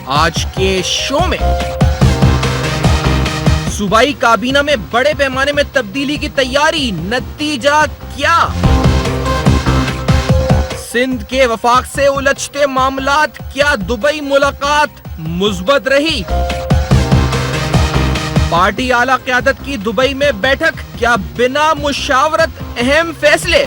आज के शो में सूबाई काबीना में बड़े पैमाने में तब्दीली की तैयारी, नतीजा क्या? सिंध के वफाक से उलझते मामलात, क्या दुबई मुलाकात मुस्बत रही? पार्टी आला क़यादत की दुबई में बैठक, क्या बिना मुशावरत अहम फैसले?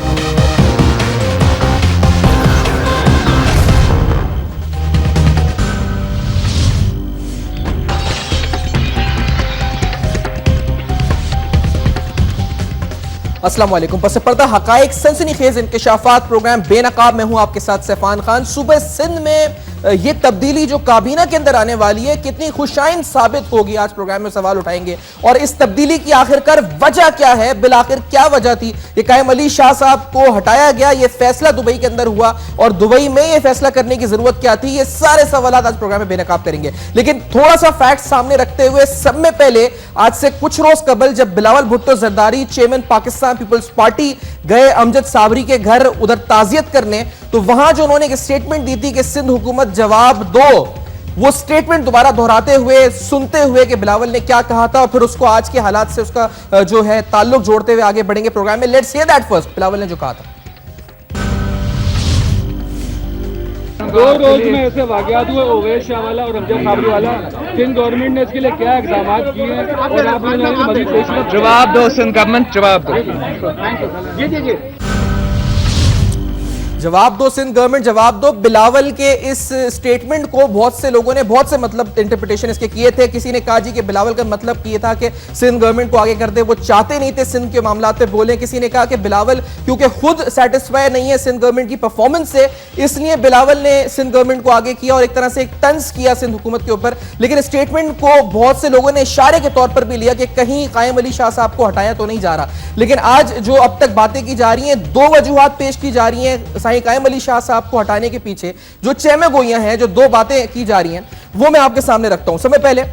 अस्सलाम वालेकुम। पस पर्दा हकाइक सनसनीखेज इंकशाफात प्रोग्राम बेनकाब में हूं आपके साथ सैफान खान। सुबह सिंध में ये तब्दीली जो काबीना के अंदर आने वाली है कितनी खुशाइन साबित होगी, आज प्रोग्राम में सवाल उठाएंगे। और इस तब्दीली की आखिरकार वजह क्या है, बिलाखिर क्या वजह थी? ये कायम अली शाह साहब को हटाया गया, ये फैसला दुबई के अंदर हुआ और दुबई में ये फैसला करने की जरूरत क्या थी? ये सारे सवाल आज प्रोग्राम में बेनकाब करेंगे। लेकिन थोड़ा सा फैक्ट सामने रखते हुए, सब में पहले आज से कुछ रोज कबल जब Bilawal Bhutto Zardari chairman Pakistan Peoples Party गए अमजद साबरी के घर उधर ताजियत करने, तो वहां जो उन्होंने एक स्टेटमेंट दी थी कि सिंध हुकूमत जवाब दो, वो स्टेटमेंट दोबारा दोहराते हुए, सुनते हुए कि बिलावल ने क्या कहा था और फिर उसको आज के हालात से उसका जो है ताल्लुक जोड़ते हुए आगे बढ़ेंगे प्रोग्राम में। Let's hear that first, Bilawal ने जो कहा था। 2 रोज में ऐसे वाकयात हुए, ओवैस शाह वाला और अमजद साबरी वाला, सिंध गवर्नमेंट ने इसके लिए क्या इक़दाम किए हैं और आप मजीद फैसला जवाब दो, सिंध गवर्नमेंट जवाब दो। जवाब दो सिंध गवर्नमेंट, जवाब दो। बिलावल के इस स्टेटमेंट को बहुत से लोगों ने बहुत से मतलब इंटरप्रिटेशन इसके किए थे। किसी ने कहा जी कि बिलावल का मतलब ये था कि सिंध गवर्नमेंट को आगे कर दे, वो चाहते नहीं थे सिंध के मामलात पे बोले। किसी ने कहा कि बिलावल क्योंकि खुद सेटिस्फाई नहीं है सिंध गवर्नमेंट की परफॉर्मेंस से, इसलिए बिलावल ने सिंध गवर्नमेंट को आगे किया और एक तरह से एक तंज किया सिंध हुकूमत के ऊपर। लेकिन स्टेटमेंट को बहुत से लोगों ने इशारे के तौर पर भी लिया कि कहीं कायम अली शाह साहब को हटाया तो नहीं जा रहा। लेकिन आज जो अब तक बातें की जा रही हैं, 2 वजूहात पेश की जा रही हैं साईं कायम अली शाह साहब को हटाने के पीछे जो चेमे गोइयां हैं, जो 2 बातें की जा रही हैं, वो मैं आपके सामने रखता हूं। समय पहले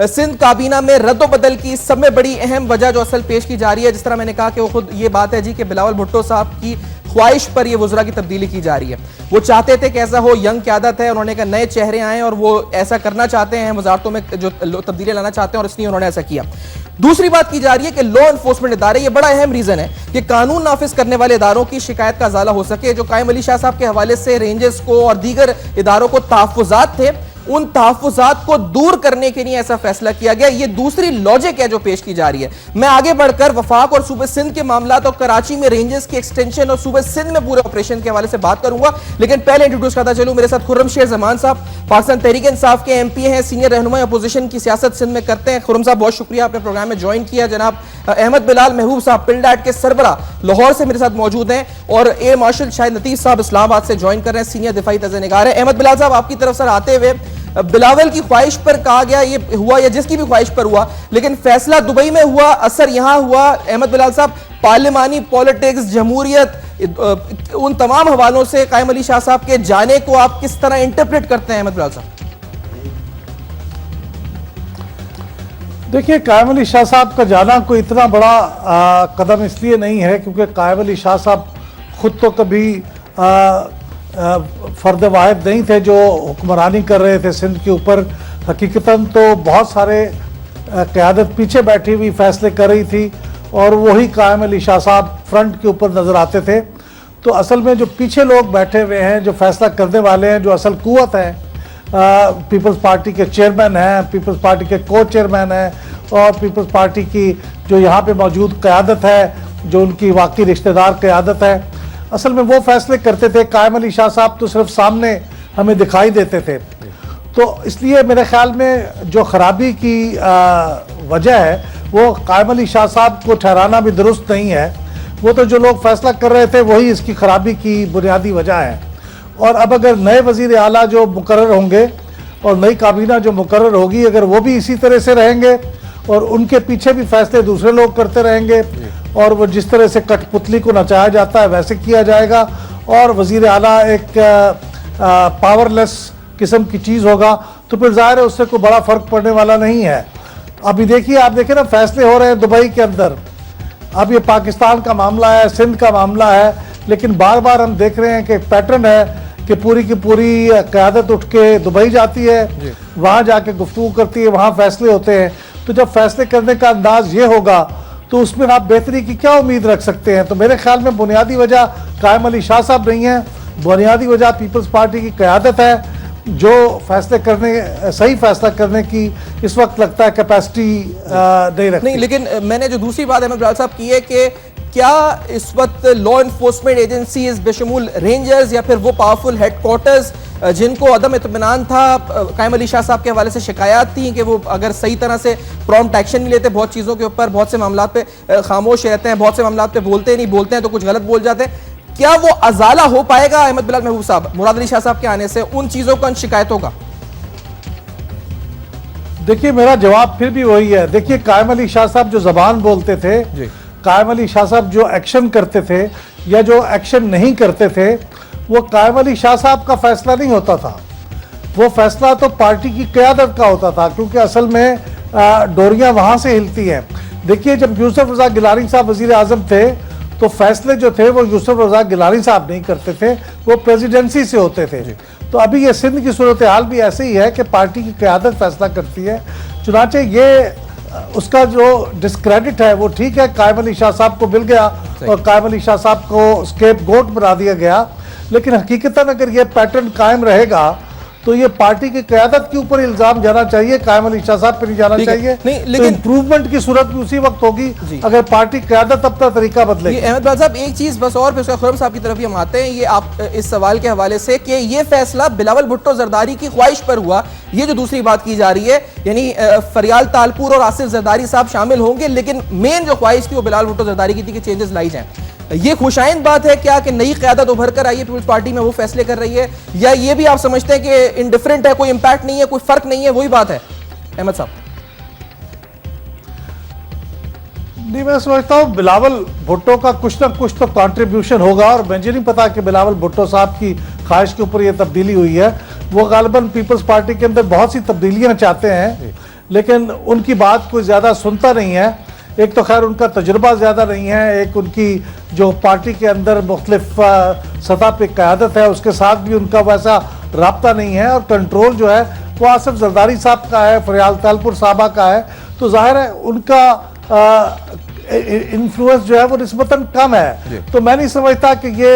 सिंध काबीना में रद्दो बदल की सब में बड़ी अहम वजह जो असल पेश की जा रही है, जिस तरह मैंने कहा कि वो खुद ये बात है जी कि बिलावल भुट्टो साहब की ख्वाहिश पर ये वज़रा की तब्दीली की जा रही है। वो चाहते थे कि ऐसा हो, यंग क़यादत है, उन्होंने कहा नए चेहरे आए और वो ऐसा करना चाहते हैं, वजारतों में जो तब्दीली लाना चाहते हैं और इसलिए उन्होंने ऐसा किया। दूसरी बात की जा रही है कि लॉ एनफोर्समेंट इदारे, ये बड़ा अहम रीजन है कि कानून नाफिज करने वाले इदारों की शिकायत का अजाला हो सके। जो कायम अली शाह साहब के हवाले से रेंजर्स को और दीगर इदारों को तहफ़्फ़ुज़ात थे, उन तहफ़्फ़ुज़ात को दूर करने के लिए ऐसा फैसला किया गया। ये दूसरी लॉजिक है जो पेश की जा रही है। मैं आगे बढ़कर वफाक और सूबे सिंध के मामलात और कराची में रेंजर्स की एक्सटेंशन और सूबे सिंध में पूरे ऑपरेशन के हवाले से बात करूंगा। लेकिन पहले इंट्रोड्यूस करता चलूं, मेरे साथ खुर्रम शेर जमान साहब, पाकिस्तान तहरीक इंसाफ के MP हैं, सीनियर रहनुमा अपोजिशन की सियासत सिंध में करते हैं। खुर्रम साहब बहुत शुक्रिया, आपने प्रोग्राम में ज्वाइन किया। जनाब अहमद बिलाल महबूब साहब पिलडाट के सरबरा लाहौर से मेरे साथ मौजूद हैं और एयर मार्शल शाहिद लतीफ साहब इस्लामाबाद से ज्वाइन कर रहे हैं, सीनियर दिफाई तज़निगार है। अहमद बिलाल साहब, आपकी तरफ से आते हुए, बिलावल की ख्वाहिश पर कहा गया ये हुआ या जिसकी भी ख्वाहिश पर हुआ, लेकिन फैसला दुबई में हुआ, असर यहां हुआ। अहमद बिलाल साहब, पार्लिमानी पॉलिटिक्स, जमहूरियत, उन तमाम हवालों से कायम अली शाह साहब के जाने को आप किस तरह इंटरप्रेट करते हैं? अहमद बिलाल साहब देखिए, कायम अली शाह साहब का जाना कोई इतना बड़ा कदम इसलिए नहीं है क्योंकि कायम अली शाह साहब खुद तो कभी फर्द वाहिद नहीं थे जो हुक्मरानी कर रहे थे सिंध के ऊपर। हकीकतन तो बहुत सारे क़यादत पीछे बैठी हुई फैसले कर रही थी और वही कायम अली शाह साहब फ्रंट के ऊपर नज़र आते थे। तो असल में जो पीछे लोग बैठे हुए हैं, जो फैसला करने वाले हैं, जो असल कुव्वत है, पीपल्स पार्टी के चेयरमैन हैं, पीपल्स पार्टी के को चेयरमैन हैं और पीपल्स पार्टी की जो यहाँ पे मौजूद क़यादत है, जो उनकी वाकई रिश्तेदार क़यादत है, असल में वो फैसले करते थे। कायम अली शाह साहब तो सिर्फ सामने हमें दिखाई देते थे। तो इसलिए मेरे ख्याल में जो ख़राबी की वजह है वो कायम अली शाह साहब को ठहराना भी दुरुस्त नहीं है। वो तो जो लोग फैसला कर रहे थे वही इसकी ख़राबी की बुनियादी वजह है। और अब अगर नए वज़ीर आला जो मुकर्रर होंगे और नई काबीना जो मुकर्रर होगी, अगर वो भी इसी तरह से रहेंगे और उनके पीछे भी फैसले दूसरे लोग करते रहेंगे और वो जिस तरह से कठपुतली को नचाया जाता है वैसे किया जाएगा और वज़ीर आला एक पावरलेस किस्म की चीज़ होगा, तो फिर ज़ाहिर है उससे कोई बड़ा फ़र्क पड़ने वाला नहीं है। अभी देखिए, आप देखें ना, फैसले हो रहे हैं दुबई के अंदर। अब ये पाकिस्तान का मामला है, सिंध का मामला है, लेकिन बार बार हम देख रहे हैं कि पैटर्न है कि पूरी की पूरी क़यादत उठ के दुबई जाती है, वहाँ जाके गुफ्तगू करती है, वहाँ फैसले होते हैं। तो जब फैसले करने का अंदाज ये होगा तो उसमें आप बेहतरी की क्या उम्मीद रख सकते हैं? तो मेरे ख्याल में बुनियादी वजह कायम अली शाह साहब नहीं है, बुनियादी वजह पीपल्स पार्टी की क़यादत है, जो फैसले करने, सही फैसला करने की इस वक्त लगता है कैपेसिटी नहीं रखती। नहीं, लेकिन मैंने जो दूसरी बात अहमद बिलावल साहब की है कि क्या इस वक्त लॉ इन्फोर्समेंट एजेंसीज बेशमूल रेंजर्स या फिर वो पावरफुल हेडक्वार्टर्स जिनको अदम इत्मीनान था, कायम अली शाह साहब के हवाले से शिकायत थी कि वो अगर सही तरह से प्रॉम्प्ट एक्शन नहीं लेते, बहुत चीज़ों के ऊपर, बहुत से मामला पे खामोश रहते हैं, बहुत से मामला पे बोलते हैं तो कुछ गलत बोल जाते हैं, क्या वो अजाला हो पाएगा अहमद बिलाल महबूब साहब मुराद अली शाह साहब के आने से उन चीज़ों का, उन शिकायतों का? देखिए, मेरा जवाब फिर भी वही है। देखिए, कायम अली शाह साहब जो जबान बोलते थे, कायम अली शाह साहब जो एक्शन करते थे या जो एक्शन नहीं करते थे, वो कायम अली शाह साहब का फैसला नहीं होता था, वो फैसला तो पार्टी की क़यादत का होता था, क्योंकि असल में डोरियां वहां से हिलती हैं। देखिए, जब यूसुफ रज़ा गिलानी साहब वज़ीर आज़म थे तो फैसले जो थे वो यूसुफ रज़ा गिलानी साहब नहीं करते थे, वो प्रेसिडेंसी से होते थे। तो अभी ये सिंध की सूरत हाल भी ऐसे ही है कि पार्टी की क़यादत फैसला करती है। चुनांचे ये उसका जो डिस्क्रेडिट है वो ठीक है, कायम अली शाह साहब को मिल गया और कायम अली शाह साहब को स्केप गोट बना दिया गया, लेकिन हकीकतन अगर ये पैटर्न कायम रहेगा तो ये पार्टी की क़यादत के ऊपर इल्जाम जाना चाहिए, कायम अली शाह साहब पे नहीं जाना चाहिए। नहीं, तो लेकिन इंप्रूवमेंट की सूरत भी उसी वक्त होगी अगर पार्टी क़यादत अपना तरीका बदलेगी। अहमद बिलाल साहब, एक चीज बस और, फिर उसका खुर्रम साहब की तरफ ही हम आते हैं, ये आप इस सवाल के हवाले से कि ये फैसला बिलावल भुट्टो जरदारी की ख्वाहिश पर हुआ, ये जो दूसरी बात की जा रही है, यानी फरियाल तालपुर और आसिफ जरदारी साहब शामिल होंगे, लेकिन मेन जो ख्वाहिश थी वो बिलावल भुट्टो जरदारी की थी कि चेंजेस लाई जाएं। ये खुशाइंद बात है क्या कि नई क़यादत उभर कर आई है पीपल्स पार्टी में, वो फैसले कर रही है, या ये भी आप समझते हैं कि इनडिफरेंट है, कोई इंपैक्ट नहीं है, कोई फर्क नहीं है, वही बात है अहमद साहब? नहीं, मैं समझता हूँ बिलावल भुट्टो का कुछ ना कुछ तो कंट्रीब्यूशन होगा, और मुझे नहीं पता कि बिलावल भुट्टो साहब की ख्वाहिश के ऊपर ये तब्दीली हुई है। वो गालिबन पीपल्स पार्टी के अंदर बहुत सी तब्दीलियाँ चाहते हैं, लेकिन उनकी बात कोई ज़्यादा सुनता नहीं है। एक तो खैर उनका तजुर्बा ज़्यादा नहीं है, एक उनकी जो पार्टी के अंदर मुख्तलिफ सतह पे क़यादत है उसके साथ भी उनका वैसा राब्ता नहीं है, और कंट्रोल जो है वो आसिफ जरदारी साहब का है, फरियाल तालपुर साहबा का है। तो जाहिर है उनका इन्फ्लुएंस जो है वो निस्बतन कम है। तो मैं नहीं समझता कि ये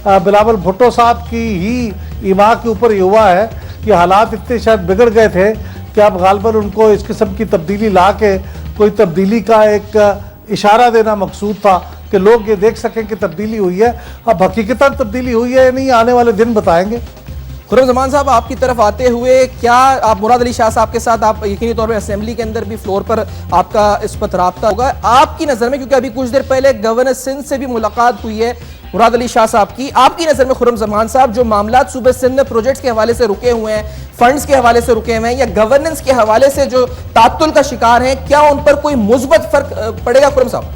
बिलावल भुट्टो साहब की ही ईमा के ऊपर ये हुआ है कि हालात इतने शायद बिगड़ गए थे कि अब गालिबन उनको इस किस्म की तब्दीली ला के कोई तब्दीली का एक इशारा देना मकसूद था कि लोग ये देख सकें कि तब्दीली हुई है। अब हकीकतन तब्दीली हुई है या नहीं, आने वाले दिन बताएंगे। खुर्रम जमान साहब, आपकी तरफ आते हुए, क्या आप मुराद अली शाह साहब के साथ आप यकीनी तौर पर असेंबली के अंदर भी फ्लोर पर आपका इस पर रब्ता होगा, आपकी नज़र में, क्योंकि अभी कुछ देर पहले गवर्नर सिंध से भी मुलाकात हुई है मुराद अली शाह साहब की, आपकी नज़र में खुर्रम जमान साहब जो मामला सूबे सिंध में प्रोजेक्ट्स के हवाले से रुके हुए हैं, फंड्स के हवाले से रुके हुए हैं, या गवर्नेंस के हवाले से जो तात्तुल का शिकार हैं, क्या उन पर कोई मुस्बत फर्क पड़ेगा खुर्रम साहब?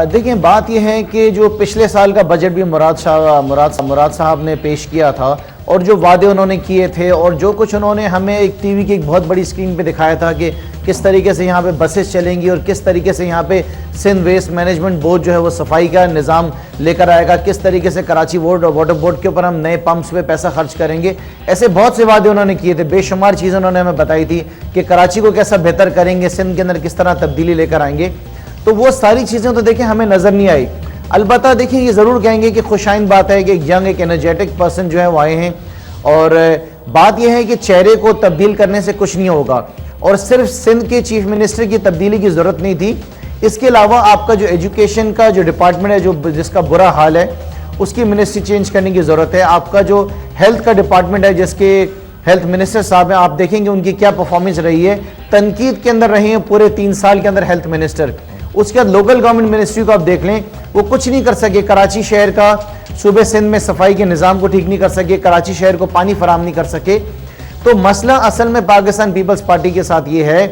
देखिए, बात यह है कि जो पिछले साल का बजट भी मुराद साहब ने पेश किया था, और जो वादे उन्होंने किए थे और जो कुछ उन्होंने हमें एक टीवी की एक बहुत बड़ी स्क्रीन पे दिखाया था कि किस तरीके से यहाँ पे बसेस चलेंगी और किस तरीके से यहाँ पे सिंध वेस्ट मैनेजमेंट बोर्ड जो है वो सफाई का निज़ाम लेकर आएगा, किस तरीके से कराची बोर्ड और वाटर बोर्ड के ऊपर हम नए पंप्स पे पैसा खर्च करेंगे, ऐसे बहुत से वादे उन्होंने किए थे। बेशुमार चीज़ें उन्होंने हमें बताई थी कि कराची को कैसा बेहतर करेंगे, सिंध के अंदर किस तरह तब्दीली लेकर आएंगे। तो वो सारी चीज़ें तो देखिए हमें नज़र नहीं आई। अलबत्ता देखिए, ये ज़रूर कहेंगे कि खुशाइन बात है कि एक यंग, एक एनर्जेटिक पर्सन जो है वो आए हैं, और बात यह है कि चेहरे को तब्दील करने से कुछ नहीं होगा, और सिर्फ सिंध के चीफ मिनिस्टर की तब्दीली की ज़रूरत नहीं थी। इसके अलावा आपका जो एजुकेशन का जो डिपार्टमेंट है, जो जिसका बुरा हाल है, उसकी मिनिस्ट्री चेंज करने की ज़रूरत है। आपका जो हेल्थ का डिपार्टमेंट है, जिसके हेल्थ मिनिस्टर साहब हैं, आप देखेंगे उनकी क्या परफॉर्मेंस रही है, तनकीद के अंदर रही है पूरे 3 साल के अंदर हेल्थ मिनिस्टर। उसके बाद लोकल गवर्नमेंट मिनिस्ट्री को आप देख लें, वो कुछ नहीं कर सके, कराची शहर का, सूबे सिंध में सफाई के निज़ाम को ठीक नहीं कर सके, कराची शहर को पानी फराहम नहीं कर सके। तो मसला असल में पाकिस्तान पीपल्स पार्टी के साथ ये है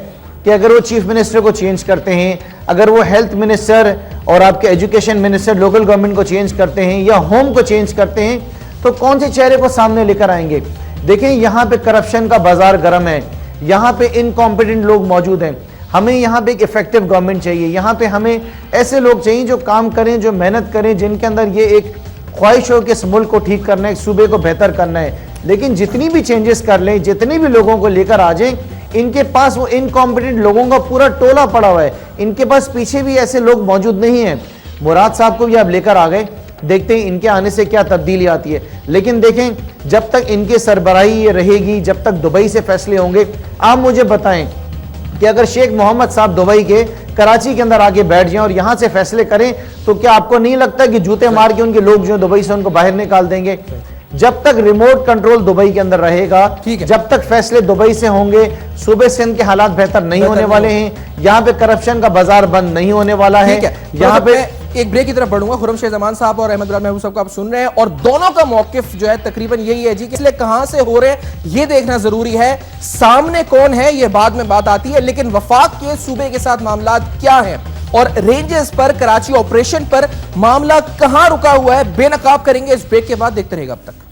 कि अगर वो चीफ मिनिस्टर को चेंज करते हैं, अगर वो हेल्थ मिनिस्टर और आपके एजुकेशन मिनिस्टर लोकल गवर्नमेंट को चेंज करते हैं या होम को चेंज करते हैं, तो कौन से चेहरे को सामने लेकर आएंगे? देखें, यहाँ पे करप्शन का बाजार गर्म है, यहाँ पे इनकॉम्पिटेंट लोग मौजूद हैं। हमें यहाँ पे एक इफेक्टिव गवर्नमेंट चाहिए, यहाँ पे हमें ऐसे लोग चाहिए जो काम करें, जो मेहनत करें, जिनके अंदर ये एक ख्वाहिश हो कि इस मुल्क को ठीक करना है, सूबे को बेहतर करना है, लेकिन जितनी भी चेंजेस कर लें, जितने भी लोगों को लेकर आ जाएं, इनके पास वो इनकॉम्पिटेंट लोगों का पूरा टोला पड़ा हुआ है। इनके पास पीछे भी ऐसे लोग मौजूद नहीं हैं। मुराद साहब को भी आप लेकर आ गए, देखते हैं इनके आने से क्या तब्दीली आती है। लेकिन देखें, जब तक इनकी सरबराही रहेगी, जब तक दुबई से फैसले होंगे, आप मुझे बताएं कि अगर शेख मोहम्मद साहब दुबई के कराची के अंदर आके बैठ जाएं और यहां से फैसले करें, तो क्या आपको नहीं लगता कि जूते मार के उनके लोग जो दुबई से उनको बाहर निकाल देंगे? जब तक रिमोट कंट्रोल दुबई के अंदर रहेगा, जब तक फैसले दुबई से होंगे, सूबे सिंध के हालात बेहतर नहीं होने वाले हैं। यहाँ पे करप्शन का बाजार बंद नहीं होने वाला है। यहाँ पे एक ब्रेक की तरफ बढ़ूंगा। खुर्रम शेख ज़मान साहब और अहमद बिलाल महबूब साहब को आप सुन रहे हैं, और दोनों का मौकिफ जो है तकरीबन यही है जी, कि इसलिए कहां से हो रहे हैं ये देखना जरूरी है। सामने कौन है ये बाद में बात आती है, लेकिन वफाक के सूबे के साथ मामला क्या है और रेंजेस पर कराची ऑपरेशन पर मामला कहां रुका हुआ है, बेनकाब करेंगे इस ब्रेक के बाद। देखते रहेगा अब तक।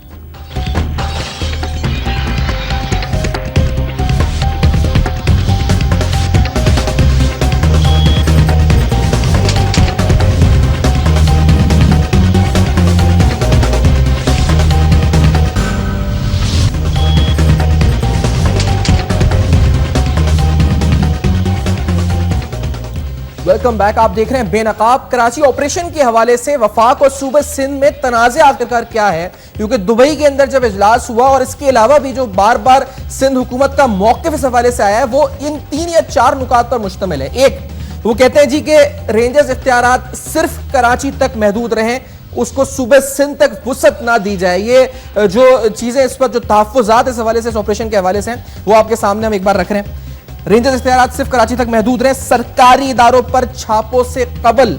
Welcome back. आप देख रहे हैं बेनकाब। कराची ऑपरेशन के हवाले से वफाक और सूबे सिंध में तनाज़े आखिरकार क्या है, क्योंकि दुबई के अंदर जब इजलास हुआ और इसके अलावा भी जो बार बार सिंध हुकूमत का मौक़िफ़ इस हवाले से आया है, वो इन 3 या 4 नुकात पर मुश्तमिल है। एक, वो कहते हैं जी कि रेंजर्स इख्तियारात सिर्फ कराची तक महदूद रहें, उसको सूबे सिंध तक वुसअत ना दी जाए। ये जो चीजें इस पर जो तहफ़्फ़ुज़ात इस हवाले से, इस ऑपरेशन के हवाले से हैं, वो आपके सामने हम एक बार रख रहे हैं। रेंजर्स इख्तियारात सिर्फ कराची तक महदूद रहे, सरकारी इदारों पर छापों से कबल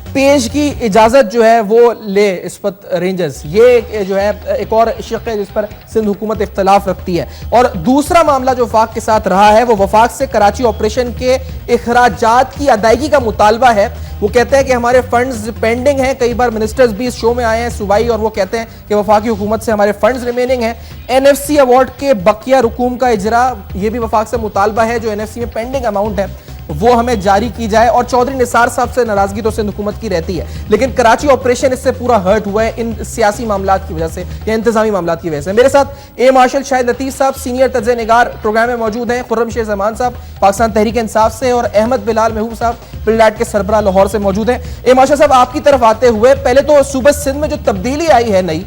पेश की इजाजत जो है वो ले इस पर रेंजर्स। ये जो है एक और शिक़ है जिस पर सिंध हुकूमत इख्तलाफ रखती है। और दूसरा मामला जो वफाक के साथ रहा है, वो वफाक से कराची ऑपरेशन के इखराजात की अदायगी का मुतालबा है। वो कहते हैं कि हमारे फंड्स पेंडिंग हैं। कई बार मिनिस्टर्स भी इस शो में आए हैं सूबाई, और वो कहते हैं कि वफाकी हुकूमत से हमारे फंड्स रिमेनिंग हैं। NFC अवार्ड के बकिया रुकूम का इजरा, ये भी वफाक से मुतालबा है। जो NFC में पेंडिंग अमाउंट है वो हमें जारी की जाए। और चौधरी निसार साहब से नाराजगी तो सिंध हुकूमत की रहती है, लेकिन कराची ऑपरेशन इससे पूरा हर्ट हुआ है इन सियासी मामलात की वजह से या इंतजामी मामलात की वजह से। मेरे साथ ए मार्शल शाहिद लतीफ साहब सीनियर तज्ज़े निगार प्रोग्राम में मौजूद हैं, खुर्रम शेख ज़मान साहब पाकिस्तान तहरीक इंसाफ से, और अहमद बिलाल महबूब साहब पिलडाट के सरबराह लाहौर से मौजूद हैं। ए मार्शल साहब, आपकी तरफ आते हुए, पहले तो सूबे सिंध में जो तब्दीली आई है नई,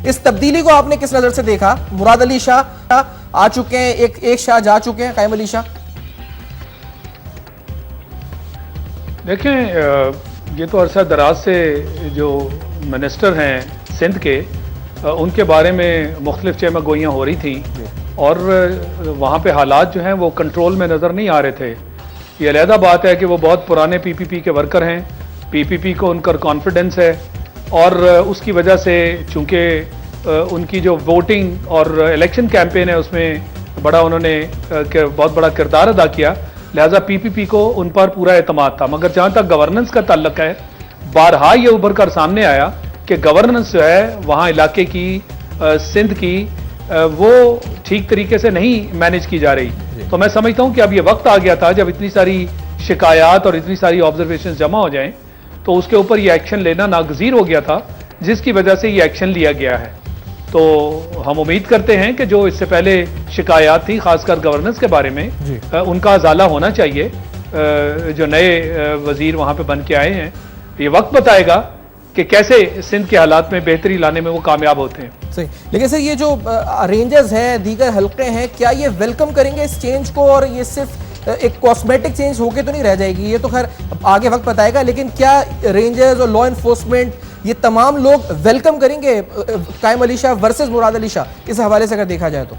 इस तब्दीली को आपने किस नजर से देखा? मुराद अली शाह आ चुके हैं, एक शाह जा चुके हैं, कायम अली शाह। देखें, ये तो अरसा दराज से जो मिनिस्टर हैं सिंध के, उनके बारे में मुख्तलिफ चहमा गोइयाँ हो रही थी, और वहाँ पे हालात जो हैं वो कंट्रोल में नज़र नहीं आ रहे थे। ये अलहदा बात है कि वो बहुत पुराने PPP के वर्कर हैं, PPP को उनका कॉन्फिडेंस है, और उसकी वजह से चूँकि उनकी जो वोटिंग और इलेक्शन कैंपेन है उसमें बड़ा उन्होंने बहुत बड़ा किरदार अदा किया, लिहाजा PPP को उन पर पूरा एतमाद था। मगर जहाँ तक गवर्नेंस का ताल्लुक है, बारहा ये उभर कर सामने आया कि गवर्नेंस जो है वहाँ इलाके की, सिंध की, वो ठीक तरीके से नहीं मैनेज की जा रही। तो मैं समझता हूँ कि अब ये वक्त आ गया था, जब इतनी सारी शिकायत और इतनी सारी ऑब्जर्वेशन जमा हो जाएं, तो उसके ऊपर ये एक्शन लेना नागज़ीर हो गया था, जिसकी वजह से ये एक्शन लिया गया है। तो हम उम्मीद करते हैं कि जो इससे पहले शिकायत थी, खासकर गवर्नेंस के बारे में, उनका अजाला होना चाहिए। जो नए वजीर वहाँ पे बन के आए हैं, ये वक्त बताएगा कि कैसे सिंध के हालात में बेहतरी लाने में वो कामयाब होते हैं। सही, लेकिन सर ये जो रेंजर्स हैं, दीगर हल्के हैं, क्या ये वेलकम करेंगे इस चेंज को, और ये सिर्फ एक कॉस्मेटिक चेंज होके तो नहीं रह जाएगी? ये तो खैर आगे वक्त बताएगा, लेकिन क्या रेंजर्स और लॉ इन्फोर्समेंट ये तमाम लोग वेलकम करेंगे कायम अली शाह वर्सेस मुराद अली शाह, इस हवाले से अगर देखा जाए तो?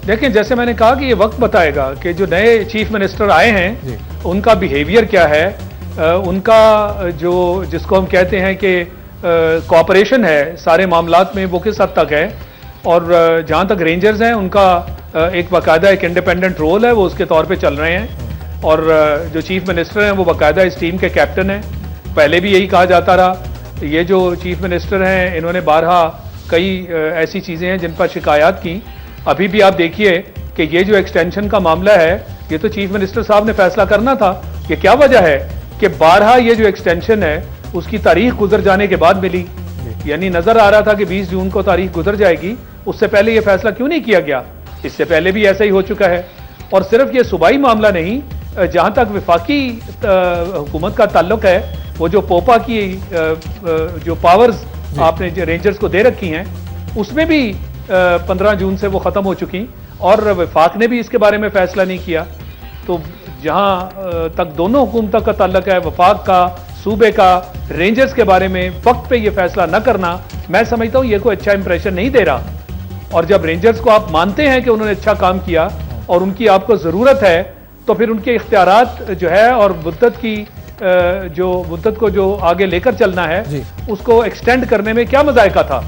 देखें, जैसे मैंने कहा कि ये वक्त बताएगा कि जो नए चीफ मिनिस्टर आए हैं उनका बिहेवियर क्या है, उनका जो जिसको हम कहते हैं कि कोऑपरेशन है सारे मामलात में, वो किस हद तक है। और जहाँ तक रेंजर्स हैं, उनका एक बाकायदा एक इंडिपेंडेंट रोल है, वो उसके तौर पे चल रहे हैं। और जो चीफ मिनिस्टर हैं वो बाकायदा इस टीम के कैप्टन हैं। पहले भी यही कहा जाता रहा। ये जो चीफ मिनिस्टर हैं, इन्होंने बारहा कई ऐसी चीज़ें हैं जिन पर शिकायत की। अभी भी आप देखिए कि ये जो एक्सटेंशन का मामला है, ये तो चीफ मिनिस्टर साहब ने फैसला करना था। ये क्या वजह है कि बारहा ये जो एक्सटेंशन है उसकी तारीख गुजर जाने के बाद मिली। यानी नजर आ रहा था कि 20 जून को तारीख गुजर जाएगी, उससे पहले यह फैसला क्यों नहीं किया गया? इससे पहले भी ऐसा ही हो चुका है। और सिर्फ ये सूबाई मामला नहीं, जहां तक वफाकी हुकूमत का ताल्लुक है, वो जो पोपा की जो पावर्स आपने जो रेंजर्स को दे रखी हैं, उसमें भी 15 जून से वो खत्म हो चुकी और वफाक ने भी इसके बारे में फैसला नहीं किया। तो जहां तक दोनों हुकूमतों का ताल्लुक है, वफाक का, सूबे का, रेंजर्स के बारे में वक्त पे ये फैसला न करना, मैं समझता हूं ये कोई अच्छा इंप्रेशन नहीं दे रहा। और जब रेंजर्स को आप मानते हैं कि उन्होंने अच्छा काम किया और उनकी आपको जरूरत है, तो फिर उनके इख्तियारात जो है और मुद्दत को जो आगे लेकर चलना है, उसको एक्सटेंड करने में क्या मजायका था?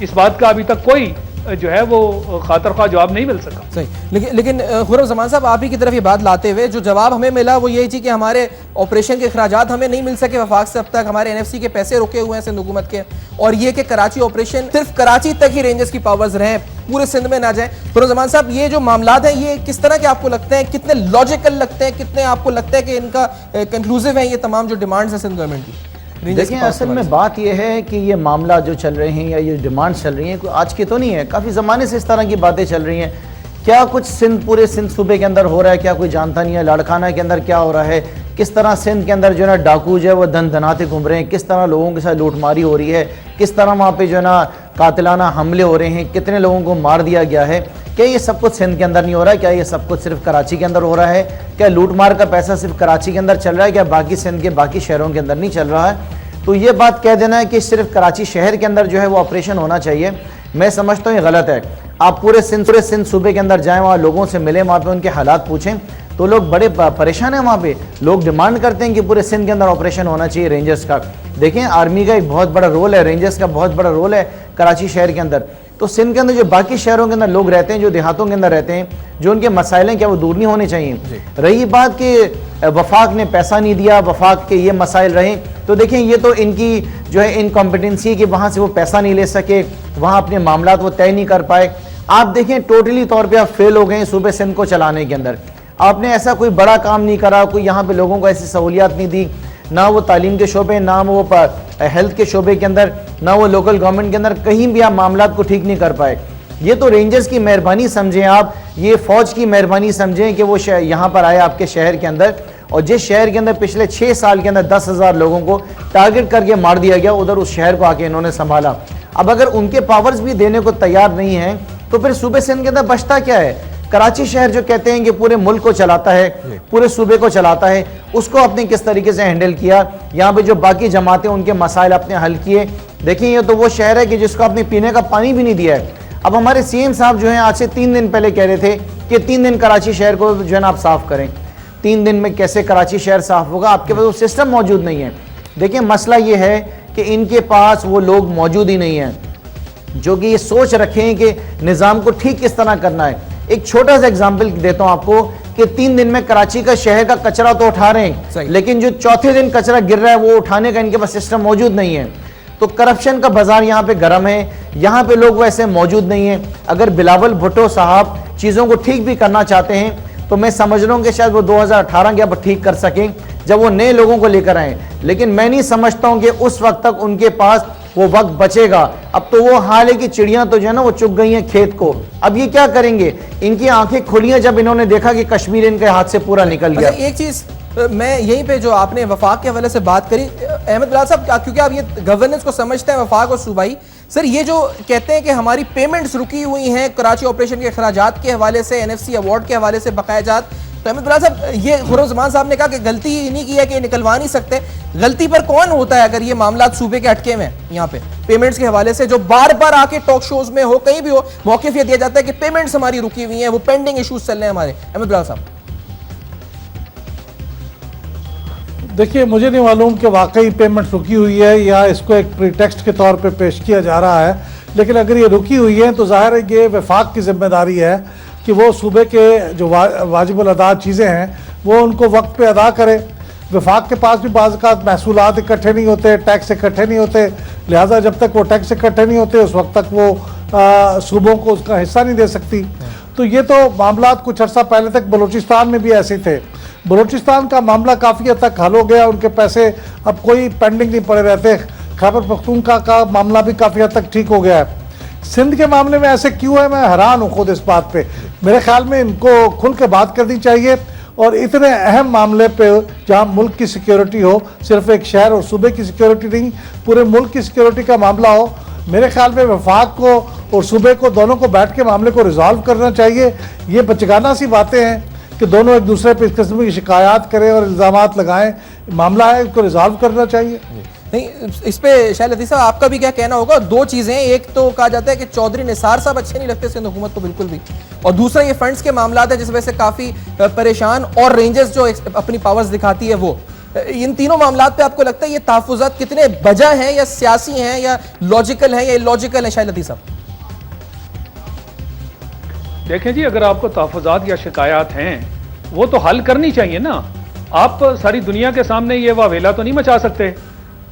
इस बात का अभी तक कोई जो है वो खातर ख्वाह जवाब नहीं मिल सका। सही, लेकिन खुर्रम ज़मान साहब, आप ही की तरफ ये बात लाते हुए जो जवाब हमें मिला वो यही थी कि हमारे ऑपरेशन के अखराजात हमें नहीं मिल सके वफाक से अब तक, हमारे NFC के पैसे रुके हुए हैं सिंध हुकूमत के, और ये कि कराची ऑपरेशन सिर्फ कराची तक ही रेंजर्स की पावर्स रहें, पूरे सिंध में ना जाए। खुर्रम ज़मान साहब, ये जो मामलात हैं ये किस तरह के आपको लगते हैं, कितने लॉजिकल लगते हैं, कितने आपको लगता है कि इनका कंक्लूसिव है ये तमाम जो डिमांड्स हैं सिंध गवर्नमेंट की? देखिए, असल में बात यह है कि ये मामला जो चल रहे हैं या ये डिमांड्स चल रही हैं कोई आज की तो नहीं है, काफ़ी ज़माने से इस तरह की बातें चल रही हैं। क्या कुछ पूरे सिंध सूबे के अंदर हो रहा है, क्या कोई जानता नहीं है? लाड़काना के अंदर क्या हो रहा है, किस तरह सिंध के अंदर जो है ना डाकू जो है वो धन धनाते घूम रहे हैं, किस तरह लोगों के साथ लूटमारी हो रही है, किस तरह वहाँ पे जो है ना कातिलाना हमले हो रहे हैं, कितने लोगों को मार दिया गया है। क्या ये सब कुछ सिंध के अंदर नहीं हो रहा है? क्या ये सब कुछ सिर्फ कराची के अंदर हो रहा है? क्या लूट मार का पैसा सिर्फ कराची के अंदर चल रहा है? क्या बाकी सिंध के बाकी शहरों के अंदर नहीं चल रहा है? तो ये बात कह देना है कि सिर्फ कराची शहर के अंदर जो है वो ऑपरेशन होना चाहिए, मैं समझता हूँ ये गलत है। आप पूरे सिंध सूबे के अंदर जाएं, वहाँ लोगों से मिलें, वहाँ पे उनके हालात पूछें, तो लोग बड़े परेशान हैं। वहाँ पे लोग डिमांड करते हैं कि पूरे सिंध के अंदर ऑपरेशन होना चाहिए रेंजर्स का। देखें, आर्मी का एक बहुत बड़ा रोल है, रेंजर्स का बहुत बड़ा रोल है कराची शहर के अंदर। तो सिंध के अंदर जो बाकी शहरों के अंदर लोग रहते हैं, जो देहातों के अंदर रहते हैं, जो उनके मसाइल हैं, क्या वो दूर नहीं होने चाहिए? रही बात कि वफाक ने पैसा नहीं दिया, वफाक के ये मसाइल रहे, तो देखें ये तो इनकी जो है इनकॉम्पिटेंसी कि वहाँ से वो पैसा नहीं ले सके, वहाँ अपने मामलात वो तय नहीं कर पाए। आप देखें टोटली तौर पे आप फेल हो गए सूबे सिंध को चलाने के अंदर। आपने ऐसा कोई बड़ा काम नहीं करा, कोई यहाँ पे लोगों को ऐसी सहूलियात नहीं दी, ना वो तालीम के शोबे, ना वो हेल्थ के शोबे के अंदर, ना वो लोकल गवर्नमेंट के अंदर, कहीं भी आप मामलात को ठीक नहीं कर पाए। ये तो रेंजर्स की मेहरबानी समझें आप, ये फौज की मेहरबानी समझें कि वो यहाँ पर आए आपके शहर के अंदर, और जिस शहर के अंदर पिछले 6 साल के अंदर 10,000 लोगों को टारगेट करके मार दिया गया, उधर उस शहर को आके इन्होंने संभाला। अब अगर उनके पावर्स भी देने को तैयार नहीं है तो फिर सूबे सिंध के अंदर बचता क्या है? कराची शहर जो कहते हैं कि पूरे मुल्क को चलाता है, पूरे सूबे को चलाता है, उसको आपने किस तरीके से हैंडल किया? यहाँ पे जो बाकी जमातें उनके मसाइल आपने हल किए। देखिए, ये तो वो शहर है कि जिसको आपने पीने का पानी भी नहीं दिया है। अब हमारे CM साहब जो हैं आज से 3 दिन पहले कह रहे थे कि 3 दिन कराची शहर को जो है ना आप साफ करें। 3 दिन में कैसे कराची शहर साफ होगा? आपके पास वो सिस्टम मौजूद नहीं है। देखिए, मसला ये है कि इनके पास वो लोग मौजूद ही नहीं है जो कि ये सोच रखें कि निज़ाम को ठीक किस तरह करना है। एक छोटा सा एग्जाम्पल देता हूं आपको कि 3 दिन में कराची का शहर का कचरा तो उठा रहे हैं, लेकिन जो चौथे दिन कचरा गिर रहा है वो उठाने का इनके पास सिस्टम मौजूद नहीं है। तो करप्शन का बाजार यहाँ पे गर्म है, यहाँ पे लोग वैसे मौजूद नहीं है। अगर बिलावल भुट्टो साहब चीज़ों को ठीक भी करना चाहते हैं तो मैं समझ रहा हूँ कि शायद वो 2018 के अब ठीक कर सकें जब वो नए लोगों को लेकर आए, लेकिन मैं नहीं समझता हूँ कि उस वक्त तक उनके पास वो वक्त बचेगा। अब तो वो हाल है कि चिड़ियां तो जो है ना वो चुग गई हैं खेत को। अब ये क्या करेंगे? इनकी आंखें खुली हैं जब इन्होंने देखा कि कश्मीर इनके हाथ से पूरा निकल गया। एक चीज मैं यहीं पे जो आपने वफाक के हवाले से बात करी, अहमद बिलाल साहब, क्योंकि आप ये गवर्नेंस को समझते हैं वफाक और सूबाई, सर ये जो कहते हैं कि हमारी पेमेंट्स रुकी हुई हैं कराची ऑपरेशन के अखराजात के हवाले से, NFC अवार्ड के हवाले से बकायाजात, तो अहमद बिलाल साहब ये खुर्रम ज़मान साहब ने कहा कि गलती इन्हीं की है कि निकलवा नहीं सकते। गलती पर कौन होता है अगर ये मामला सूबे के अटके में यहाँ पे पेमेंट्स के हवाले से, जो बार बार आके टॉक शोज में हो, कहीं भी हो, मौक़िफ़ ये दिया जाता है कि पेमेंट्स हमारी रुकी हुई हैं, वो पेंडिंग इश्यूज चल रहे हैं हमारे। अहमद बिलाल साहब, देखिए, मुझे नहीं मालूम कि वाकई पेमेंट रुकी हुई है या इसको एक प्रीटेक्स्ट के तौर पे पेश किया जा रहा है, लेकिन अगर ये रुकी हुई है तो जाहिर है ये वफाक की जिम्मेदारी है कि वो सूबे के जो वाजिबुल अदा चीज़ें हैं वो उनको वक्त पे अदा करे। वफाक के पास भी बाज़ औक़ात महसूलात इकट्ठे नहीं होते, टैक्स इकट्ठे नहीं होते, लिहाजा जब तक वो टैक्स इकट्ठे नहीं होते उस वक्त तक वो सूबों को उसका हिस्सा नहीं दे सकती। तो ये तो मामला कुछ अर्सा पहले तक बलूचिस्तान में भी ऐसे थे। बलूचिस्तान का मामला काफ़ी हद तक हल हो गया, उनके पैसे अब कोई पेंडिंग नहीं पड़े रहते। खैबर पख्तूनख्वा का मामला भी काफ़ी हद तक ठीक हो गया है। सिंध के मामले में ऐसे क्यों है, मैं हैरान हूँ खुद इस बात पे। मेरे ख्याल में इनको खुल के बात करनी चाहिए और इतने अहम मामले पे जहाँ मुल्क की सिक्योरिटी हो, सिर्फ एक शहर और सूबे की सिक्योरिटी नहीं, पूरे मुल्क की सिक्योरिटी का मामला हो, मेरे ख्याल में वफाक को और सूबे को दोनों को बैठ के मामले को रिजॉल्व करना चाहिए। ये बचगाना सी बातें हैं कि दोनों एक दूसरे पर इस किस्म की शिकायत करें और इल्ज़ामात लगाएं। मामला है, इसको रिजॉल्व करना चाहिए। नहीं, इस पे शायद लतीफ़ साहब आपका भी क्या कहना होगा? दो चीजें, एक तो कहा जाता है कि चौधरी निसार साहब अच्छे नहीं लगते सिंध हुकूमत को बिल्कुल भी, और दूसरा ये फंड्स के मामला है जिस वजह से काफी परेशान, और रेंजर्स जो अपनी पावर्स दिखाती है वो, इन तीनों मामलात पे आपको लगता है ये तहफ़्फ़ुज़ात कितने वजह हैं, या सियासी हैं, या लॉजिकल हैं, या इलॉजिकल हैं? शायद लतीफ़ साहब देखें जी, अगर आपको तहफ़्फ़ुज़ात या शिकायत हैं वो तो हल करनी चाहिए ना। आप सारी दुनिया के सामने ये वावेला तो नहीं मचा सकते।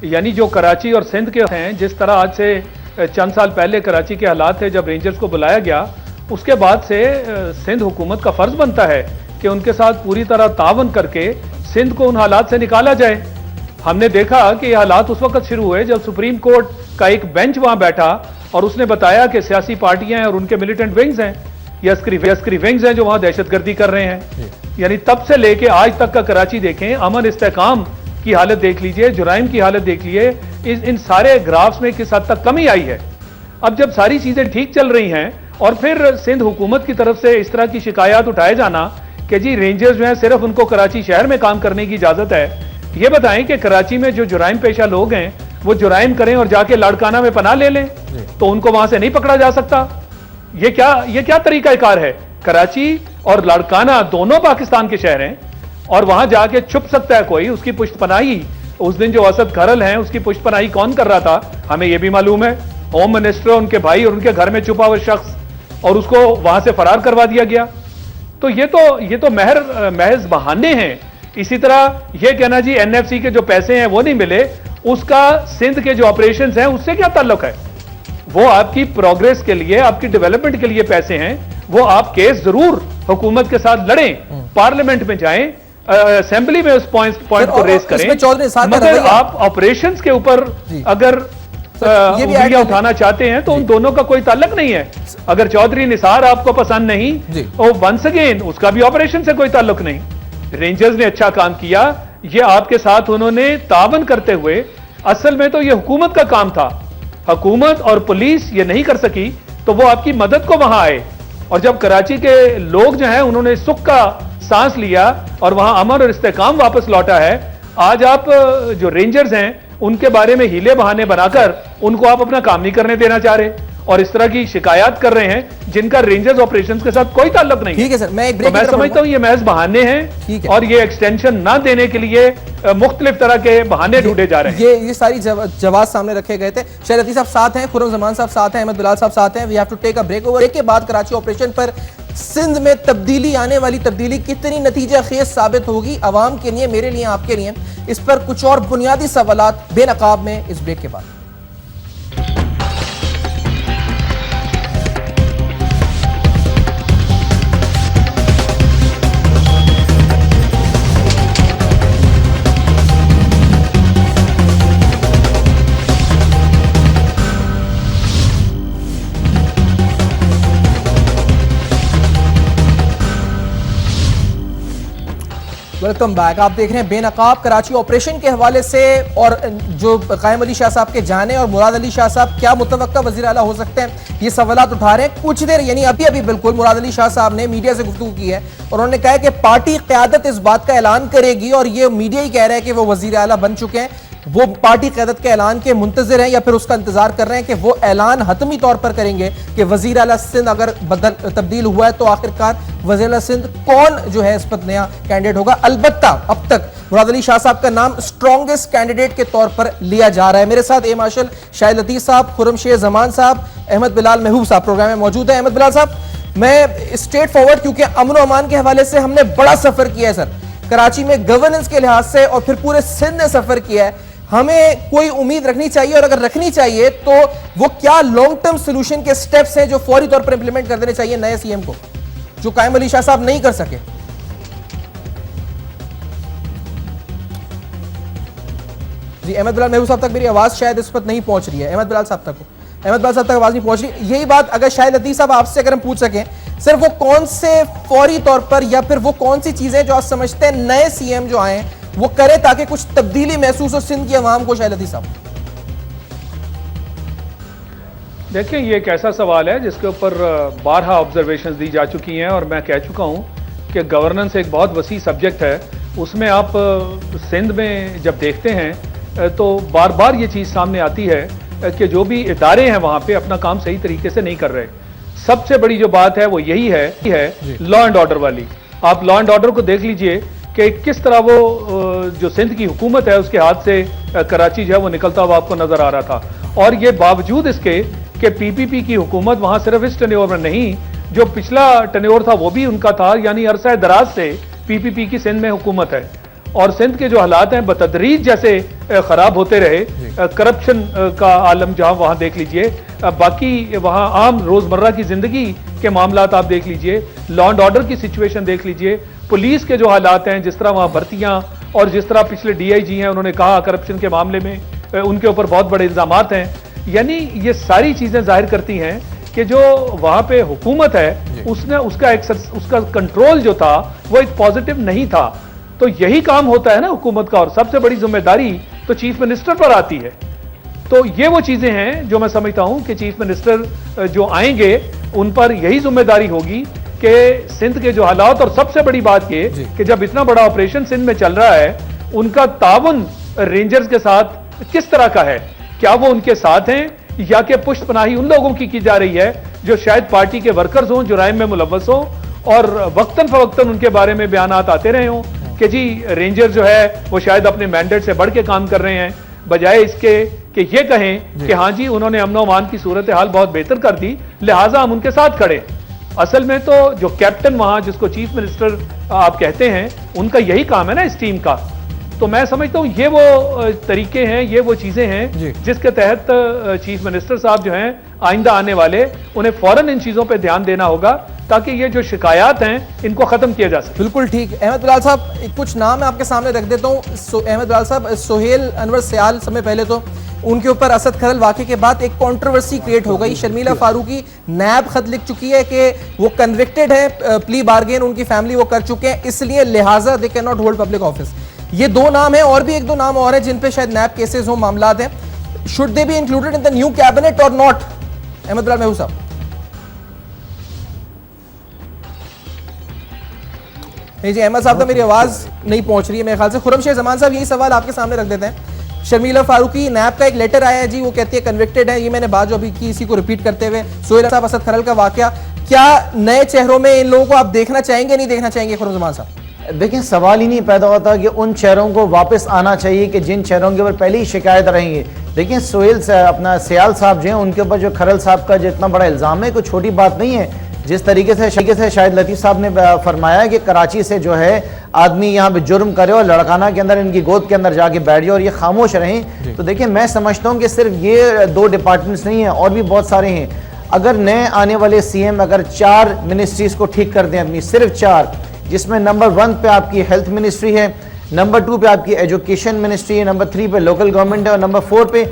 यानी जो कराची और सिंध के हैं, जिस तरह आज से चंद साल पहले कराची के हालात थे जब रेंजर्स को बुलाया गया, उसके बाद से सिंध हुकूमत का फ़र्ज़ बनता है कि उनके साथ पूरी तरह तावन करके सिंध को उन हालात से निकाला जाए। हमने देखा कि ये हालात उस वक्त शुरू हुए जब सुप्रीम कोर्ट का एक बेंच वहाँ बैठा और उसने बताया कि सियासी पार्टियां हैं और उनके मिलिटेंट विंग्स हैं या अस्करी विंग्स हैं जो वहाँ दहशतगर्दी कर रहे हैं। यानी तब से लेके आज तक का कराची देखें, अमन इस्तेकाम की हालत देख लीजिए, जुराइम की हालत देख लीजिए, इन सारे ग्राफ्स में किस हद तक कमी आई है। अब जब सारी चीजें ठीक चल रही हैं और फिर सिंध हुकूमत की तरफ से इस तरह की शिकायत उठाए जाना कि जी रेंजर्स जो है सिर्फ उनको कराची शहर में काम करने की इजाजत है, ये बताएं कि कराची में जो जुराइम पेशा लोग हैं वो जुराइम करें और जाके लाड़काना में पनाह ले लें तो उनको वहां से नहीं पकड़ा जा सकता? ये क्या तरीकाकार है? कराची और लाड़काना दोनों पाकिस्तान के शहर हैं और वहां जाके छुप सकता है कोई? उसकी पुष्टपनाही उस दिन जो असद खरल हैं उसकी पुष्टपनाही कौन कर रहा था हमें यह भी मालूम है। होम मिनिस्टर, उनके भाई और उनके घर में छुपा हुआ शख्स, और उसको वहां से फरार करवा दिया गया। तो ये तो महज बहाने हैं। इसी तरह यह कहना जी एनएफसी के जो पैसे हैं वो नहीं मिले, उसका सिंध के जो ऑपरेशन हैं उससे क्या ताल्लुक है? वो आपकी प्रोग्रेस के लिए, आपकी डेवलपमेंट के लिए पैसे हैं। वो आप केस जरूर हुकूमत के साथ लड़ें, पार्लियामेंट में जाएं, असेंबली में उस पॉइंट को रेस करें, मगर आप ऑपरेशंस के ऊपर अगर उंगलियां उठाना चाहते हैं तो उन दोनों का कोई ताल्लुक नहीं है। अगर चौधरी निसार आपको पसंद नहीं, और वंस अगेन उसका भी ऑपरेशन से कोई ताल्लुक नहीं। रेंजर्स ने अच्छा काम किया, ये आपके साथ उन्होंने तावन करते हुए, असल में तो ये हुकूमत का काम था। हुकूमत और पुलिस ये नहीं कर सकी तो वो आपकी मदद को वहां आए, और जब कराची के लोग जो हैं उन्होंने सुख का सांस लिया और वहां अमन और इस्तेकाम वापस लौटा है। आज आप जो रेंजर्स हैं उनके बारे में हीले बहाने बनाकर उनको आप अपना काम नहीं करने देना चाह रहे और इस तरह की शिकायत कर रहे हैं जिनका रेंजर्स ऑपरेशंस के साथ कोई ताल्लुक नहीं। ठीक है सर, मैं समझता हूं ये महज बहाने हैं और ये एक्सटेंशन ना देने के लिए मुख्तलिफ तरह के बहाने ढूंढे जा रहे हैं। ये सारी जवाब सामने रखे गए थे। शायद लतीफ साहब साथ हैं, खुर्रम जमान साहब साथ हैं, अहमद बिलाल साहब साथ हैं। We have to take a break. Over के बाद कराची ऑपरेशन पर सिंध में तब्दीली, आने वाली तब्दीली कितनी नतीजा खेज साबित होगी अवाम के लिए, मेरे लिए, आपके लिए, इस पर कुछ और बुनियादी सवालात बेनकाब में इस ब्रेक के बाद। Welcome back. आप देख रहे हैं बेनकाब कराची ऑपरेशन के हवाले से, और जो कायम अली शाह साहब के जाने और मुराद अली शाह साहब क्या मुतवक्का वज़ीर आला हो सकते हैं, ये सवालात उठा रहे हैं। कुछ देर यानी अभी बिल्कुल मुराद अली शाह साहब ने मीडिया से गुफ्तगू की है और उन्होंने कहा है कि पार्टी क़यादत इस बात का ऐलान करेगी, और ये मीडिया ही कह रहा है कि वो वज़ीर आला बन चुके हैं, वो पार्टी क़यादत के ऐलान के मुंतज़िर हैं या फिर उसका इंतजार कर रहे हैं कि वो ऐलान हतमी तौर पर करेंगे कि वज़ीर आला सिंध अगर तब्दील हुआ है तो आखिरकार वज़ीर आला सिंध कौन जो है इस पर नया कैंडिडेट होगा। अलबत्ता अब तक मुराद अली शाह साहब का नाम स्ट्रॉन्गेस्ट कैंडिडेट के तौर पर लिया जा रहा है। मेरे साथ ए मार्शल शाहिद लतीफ़ साहब, खुर्रम जमान साहब, अहमद बिलाल महबूब साहब प्रोग्राम में मौजूद है। अहमद बिलाल साहब, मैं स्ट्रेट फॉरवर्ड, क्योंकि अमन और अमान के हवाले से हमने बड़ा सफर किया है सर, कराची में गवर्नेंस के लिहाज से, और फिर पूरे सिंध ने सफर किया है। हमें कोई उम्मीद रखनी चाहिए, और अगर रखनी चाहिए तो वो क्या लॉन्ग टर्म सोल्यूशन के स्टेप्स हैं जो फौरी तौर पर इंप्लीमेंट कर देने चाहिए नए सीएम को, जो कायम अली शाह साहब नहीं कर सके? जी अहमद बिलाल महबूब साहब तक मेरी आवाज शायद इस वक्त नहीं पहुंच रही है, अहमद बिलाल साहब तक आवाज नहीं पहुंच रही। यही बात अगर शायद लतीफ साहब आपसे अगर हम पूछ सकें, सिर्फ वो कौन से फौरी तौर पर या फिर वो कौन सी चीजें जो आप समझते हैं नए सीएम जो आए वो करे ताकि कुछ तब्दीली महसूस हो सिंध की आवाम को, शायद लतीफ साहब? देखिए, ये एक ऐसा सवाल है जिसके ऊपर बारहा ऑब्जर्वेशंस दी जा चुकी हैं और मैं कह चुका हूं कि गवर्नेंस एक बहुत वसी सब्जेक्ट है। उसमें आप सिंध में जब देखते हैं तो बार बार ये चीज़ सामने आती है कि जो भी इदारे हैं वहाँ पे अपना काम सही तरीके से नहीं कर रहे। सबसे बड़ी जो बात है वो यही है लॉ एंड ऑर्डर वाली। आप लॉ एंड ऑर्डर को देख लीजिए कि किस तरह वो जो सिंध की हुकूमत है उसके हाथ से कराची जो है वो निकलता हुआ आपको नजर आ रहा था। और ये बावजूद इसके कि पीपीपी की हुकूमत वहाँ सिर्फ इस टन्योर में नहीं, जो पिछला टन्योर था वो भी उनका था, यानी अरसा दराज से पीपीपी की सिंध में हुकूमत है। और सिंध के जो हालात हैं बतदरीज जैसे खराब होते रहे, करप्शन का आलम जहां वहां देख लीजिए, बाकी वहां आम रोजमर्रा की जिंदगी के मामलात आप देख लीजिए, लॉ एंड ऑर्डर की सिचुएशन देख लीजिए, पुलिस के जो हालात हैं, जिस तरह वहां भर्तियां और जिस तरह पिछले डीआईजी हैं उन्होंने कहा करप्शन के मामले में उनके ऊपर बहुत बड़े इल्जामात हैं। यानी ये सारी चीजें जाहिर करती हैं कि जो वहां पे हुकूमत है उसने उसका कंट्रोल जो था वो एक पॉजिटिव नहीं था। तो यही काम होता है ना हुकूमत का, और सबसे बड़ी जिम्मेदारी तो चीफ मिनिस्टर पर आती है। तो ये वो चीजें हैं जो मैं समझता हूं कि चीफ मिनिस्टर जो आएंगे उन पर यही जिम्मेदारी होगी कि सिंध के जो हालात, और सबसे बड़ी बात ये कि जब इतना बड़ा ऑपरेशन सिंध में चल रहा है उनका ताउन रेंजर्स के साथ किस तरह का है, क्या वो उनके साथ हैं या कि पुष्टपनाही उन लोगों की जा रही है जो शायद पार्टी के वर्कर्स हों, जुराइम में मुलव्वस हों और वक्तन फवक्तन उनके बारे में बयानात आते रहे हों कि जी रेंजर जो है वो शायद अपने मैंडेट से बढ़ के काम कर रहे हैं, बजाय इसके कि ये कहें कि हाँ जी उन्होंने अमन अमान की सूरत हाल बहुत बेहतर कर दी, लिहाजा हम उनके साथ खड़े। असल में तो जो कैप्टन वहां जिसको चीफ मिनिस्टर आप कहते हैं उनका यही काम है ना इस टीम का। तो मैं समझता हूँ ये वो तरीके हैं, ये वो चीजें हैं जिसके तहत चीफ मिनिस्टर साहब जो हैं आइंदा आने वाले उन्हें फौरन इन चीजों पे ध्यान देना होगा ताकि ये जो शिकायत हैं इनको खत्म किया जा सके। बिल्कुल ठीक। अहमद बिलाल साहब कुछ नाम मैं आपके सामने रख देता हूँ। अहमद बिलाल साहब, सोहेल अनवर सयाल, समय पहले तो उनके ऊपर असद खरल वाक़े के बाद एक कंट्रोवर्सी क्रिएट हो गई। शर्मिला फारूकी नैब खत लिख चुकी है कि वो कन्विक्टेड है, प्ली बार्गेन उनकी फैमिली वो कर चुके हैं, इसलिए लिहाजा they can not hold public office. ये दो नाम है और भी एक दो नाम और है जिन पे शायद नैब केसेस हो, मामलात हैं। Should they be included in the new cabinet और नॉट? अहमद बिलाल महबूब साहब। नहीं जी अहमद साहब, तो मेरी आवाज नहीं पहुंच रही है मेरे ख्याल से। खुर्रम शेख जमान साहब, यही सवाल आपके सामने रख देते हैं। शर्मिला फारूकी, नैब का एक लेटर आया है जी, वो कहती है कन्विक्टेड है। ये मैंने बात जो अभी की इसी को रिपीट करते हुए, सोहेल साहब असद खरल का वाकया, क्या नए चेहरों में इन लोगों को आप देखना चाहेंगे, नहीं देखना चाहेंगे खुर्रम जमान साहब? देखिए सवाल ही नहीं पैदा होता कि उन चेहरों को वापस आना चाहिए कि जिन चेहरों के ऊपर पहले ही शिकायत रहेंगी। देखिए सोहेल अपना सयाल साहब जो हैं उनके ऊपर जो खरल साहब का जो इतना बड़ा इल्ज़ाम है कोई छोटी बात नहीं है। जिस तरीके से शायद लतीफ़ साहब ने फरमाया कि कराची से जो है आदमी यहाँ पे जुर्म करे और लड़काना के अंदर इनकी गोद के अंदर जाके बैठ जाए और ये खामोश रहें, तो देखिए मैं समझता हूँ कि सिर्फ ये दो डिपार्टमेंट्स नहीं हैं और भी बहुत सारे हैं। अगर नए आने वाले सीएम अगर 4 मिनिस्ट्रीज को ठीक कर दें अपनी, सिर्फ 4, जिसमें नंबर 1 पे आपकी हेल्थ मिनिस्ट्री है, नंबर 2 पे आपकी एजुकेशन मिनिस्ट्री है, नंबर 3 पे लोकल गवर्नमेंट है और नंबर 4 पे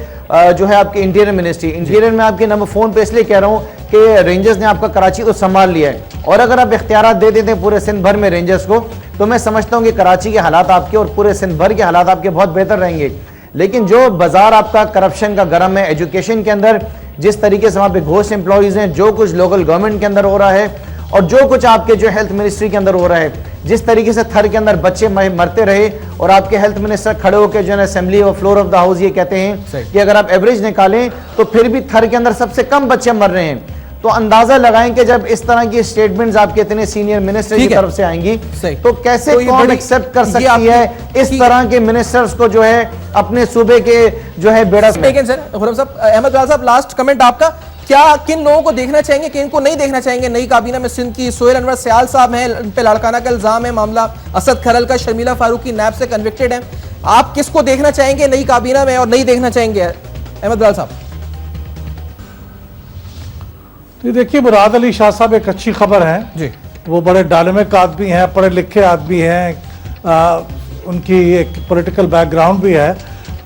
जो है आपकी इंटीरियर मिनिस्ट्री। इंटीरियर में आपके नंबर 4 पे इसलिए कह रहा हूँ कि रेंजर्स ने आपका कराची को संभाल लिया है और अगर आप इख्तियारात दे देते हैं पूरे सिंध भर में रेंजर्स को, तो मैं समझता हूँ कि कराची के हालात आपके और पूरे सिंध भर के हालात आपके बहुत बेहतर रहेंगे। लेकिन जो बाजार आपका करप्शन का गर्म है, एजुकेशन के अंदर जिस तरीके से वहाँ पे घोस्ट एम्प्लॉइज हैं, जो कुछ लोकल गवर्नमेंट के अंदर हो रहा है और जो कुछ आपके जो हेल्थ मिनिस्ट्री के अंदर हो रहा है, जिस तरीके से थर के अंदर बच्चे मरते रहे और आपके हेल्थ मिनिस्टर खड़े होकर जो है असेंबली और फ्लोर ऑफ द हाउस ये कहते हैं कि अगर आप एवरेज निकालें तो फिर भी थर के अंदर सबसे कम बच्चे मर रहे हैं। तो अंदाजा लगाएं कि जब इस तरह की स्टेटमेंट्स आपके इतने सीनियर मिनिस्टर की तरफ से आएंगी तो कैसे तो कौन एक्सेप्ट कर सकती है इस तरह के मिनिस्टर्स को जो है अपने सूबे के जो है बेड़ा में। खुर्रम साहब, अहमद बिलाल साहब, लास्ट कमेंट आपका, क्या किन लोगों को देखना चाहेंगे, किन को नहीं देखना चाहेंगे नई काबीना में? सिंध की सोहेल अनवर सयाल साहब हैं, उन पे लड़काना का इल्जाम है मामला, असद खरल का, शर्मिला फारूकी नैब से कन्विक्टेड है। आप किसको देखना चाहेंगे नई काबीना में और नहीं देखना चाहेंगे अहमद बिलाल साहब? तो देखिए मुराद अली शाह साहब एक अच्छी खबर है जी, वो बड़े डायनामिक आदमी हैं, पढ़े लिखे आदमी हैं, उनकी एक पॉलिटिकल बैकग्राउंड भी है।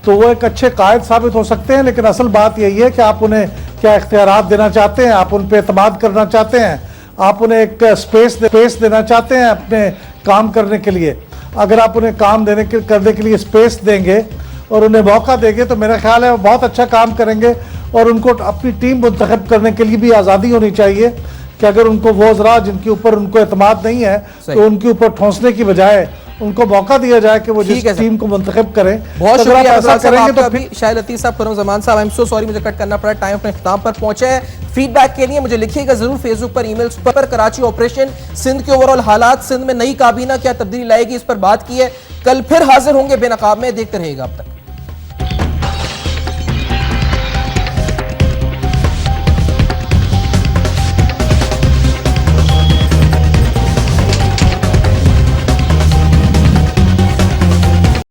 तो वो एक अच्छे कायद साबित हो सकते हैं। लेकिन असल बात यही है कि आप उन्हें क्या इख्तियारात देना चाहते हैं, आप उन पर एतमाद करना चाहते हैं, आप उन्हें एक स्पेस देना चाहते हैं अपने काम करने के लिए। अगर आप उन्हें काम करने के लिए स्पेस देंगे और उन्हें मौका देंगे तो मेरा ख्याल है वो बहुत अच्छा काम करेंगे। और उनको अपनी टीम मुंतखब करने के लिए भी आज़ादी होनी चाहिए कि अगर उनको वो ज़रा जिनके ऊपर उनको एतमाद नहीं है तो उनके ऊपर ठोंसने की बजाय उनको मौका दिया जाए कि वो जिस टीम को मुंतखब करें। बहुत तो अगर आप शुक्रिया ऐसा करेंगे तो अभी शाहिद लतीफ़ साहब, खुर्रम ज़मान साहब, आई एम सो सॉरी मुझे कट करना पड़ा, टाइम अपने इख्तिताम पर पहुंचे हैं। फीडबैक के लिए मुझे लिखिएगा जरूर फेसबुक पर, ईमेल्स पर। कराची ऑपरेशन, सिंध के ओवरऑल हालात, सिंध में नई काबीना क्या तब्दीली लाएगी, इस पर बात की है। कल फिर हाजिर होंगे बेनकाब में, देखते रहिएगा अब तक।